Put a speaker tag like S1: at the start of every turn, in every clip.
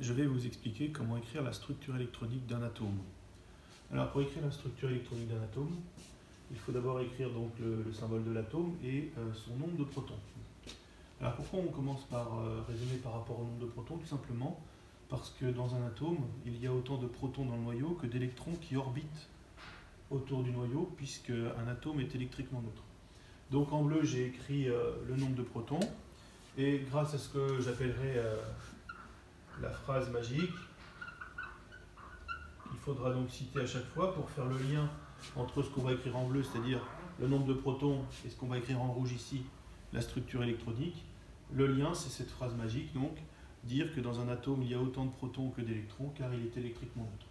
S1: je vais vous expliquer comment écrire la structure électronique d'un atome. Alors pour écrire la structure électronique d'un atome, il faut d'abord écrire donc le symbole de l'atome et son nombre de protons. Alors pourquoi on commence par raisonner par rapport au nombre de protons? Tout simplement parce que dans un atome, il y a autant de protons dans le noyau que d'électrons qui orbitent autour du noyau, puisque un atome est électriquement neutre. Donc en bleu, j'ai écrit le nombre de protons, et grâce à ce que j'appellerai la phrase magique, il faudra donc citer à chaque fois pour faire le lien entre ce qu'on va écrire en bleu, c'est-à-dire le nombre de protons, et ce qu'on va écrire en rouge ici, la structure électronique. Le lien, c'est cette phrase magique, donc dire que dans un atome, il y a autant de protons que d'électrons, car il est électriquement neutre.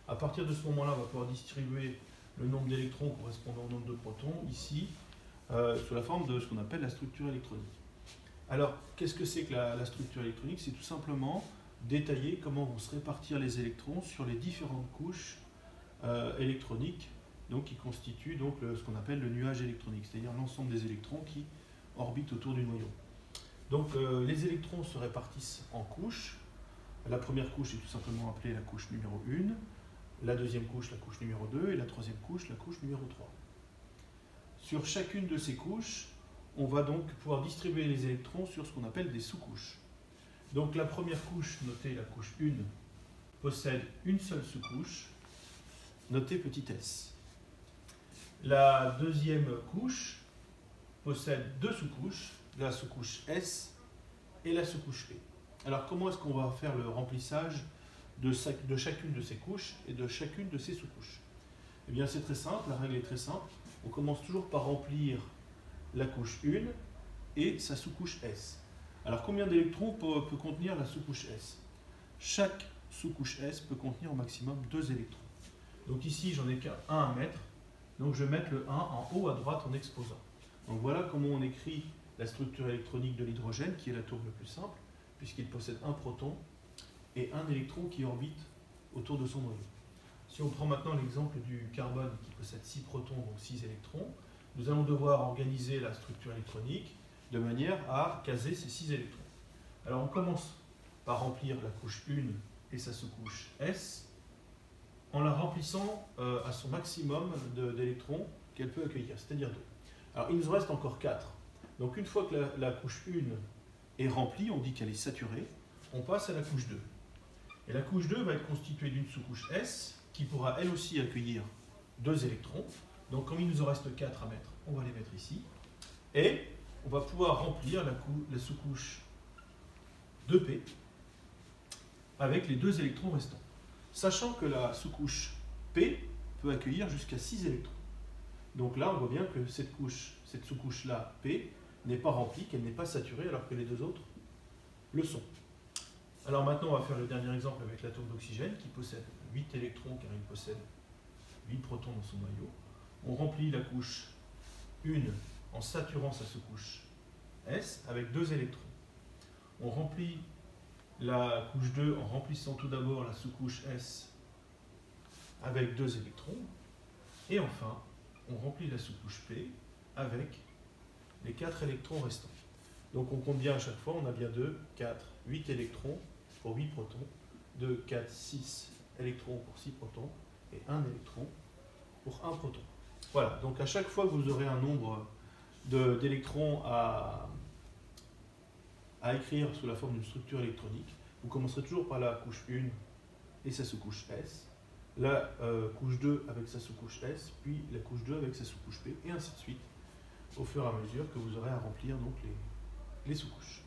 S1: À partir de ce moment-là, on va pouvoir distribuer le nombre d'électrons correspondant au nombre de protons, ici, sous la forme de ce qu'on appelle la structure électronique. Alors, qu'est-ce que c'est que la structure électronique? C'est tout simplement détailler comment vont se répartir les électrons sur les différentes couches électroniques, donc qui constituent donc ce qu'on appelle le nuage électronique, c'est-à-dire l'ensemble des électrons qui orbitent autour du noyau. Donc les électrons se répartissent en couches. La première couche est tout simplement appelée la couche numéro 1, la deuxième couche la couche numéro 2 et la troisième couche la couche numéro 3. Sur chacune de ces couches, on va donc pouvoir distribuer les électrons sur ce qu'on appelle des sous-couches. Donc la première couche, notée la couche 1, possède une seule sous-couche, notée petit s. La deuxième couche possède deux sous-couches, la sous-couche S et la sous-couche P. Alors comment est-ce qu'on va faire le remplissage de chacune de ces couches et de chacune de ces sous-couches? Eh bien c'est très simple, la règle est très simple. On commence toujours par remplir la couche 1 et sa sous-couche S. Alors combien d'électrons peut contenir la sous-couche S? Chaque sous-couche S peut contenir au maximum 2 électrons. Donc ici j'en ai qu'un à mettre, donc je vais mettre le 1 en haut à droite en exposant. Donc voilà comment on écrit la structure électronique de l'hydrogène, qui est l'atome le plus simple, puisqu'il possède un proton et un électron qui orbite autour de son noyau. Si on prend maintenant l'exemple du carbone qui possède 6 protons, donc 6 électrons, nous allons devoir organiser la structure électronique de manière à caser ces 6 électrons. Alors on commence par remplir la couche 1 et sa sous-couche S, en la remplissant à son maximum d'électrons qu'elle peut accueillir, c'est-à-dire 2. Alors il nous reste encore 4. Donc une fois que la couche 1 est remplie, on dit qu'elle est saturée, on passe à la couche 2. Et la couche 2 va être constituée d'une sous-couche S qui pourra elle aussi accueillir 2 électrons. Donc comme il nous en reste 4 à mettre, on va les mettre ici. Et on va pouvoir remplir la sous-couche 2P avec les 2 électrons restants. Sachant que la sous-couche P peut accueillir jusqu'à 6 électrons. Donc là, on voit bien que cette sous-couche-là, P, n'est pas remplie, qu'elle n'est pas saturée, alors que les 2 autres le sont. Alors maintenant, on va faire le dernier exemple avec l'atome d'oxygène, qui possède 8 électrons, car il possède 8 protons dans son noyau. On remplit la couche 1 en saturant sa sous-couche S avec 2 électrons. On remplit la couche 2 en remplissant tout d'abord la sous-couche S avec 2 électrons. Et enfin, on remplit la sous-couche P avec les 4 électrons restants. Donc on compte bien à chaque fois, on a bien 2, 4, 8 électrons pour 8 protons, 2, 4, 6 électrons pour 6 protons, et 1 électron pour 1 proton. Voilà, donc à chaque fois que vous aurez un nombre d'électrons à écrire sous la forme d'une structure électronique, vous commencerez toujours par la couche 1 et sa sous-couche S, la couche 2 avec sa sous-couche S, puis la couche 2 avec sa sous-couche P, et ainsi de suite, au fur et à mesure que vous aurez à remplir donc les sous-couches.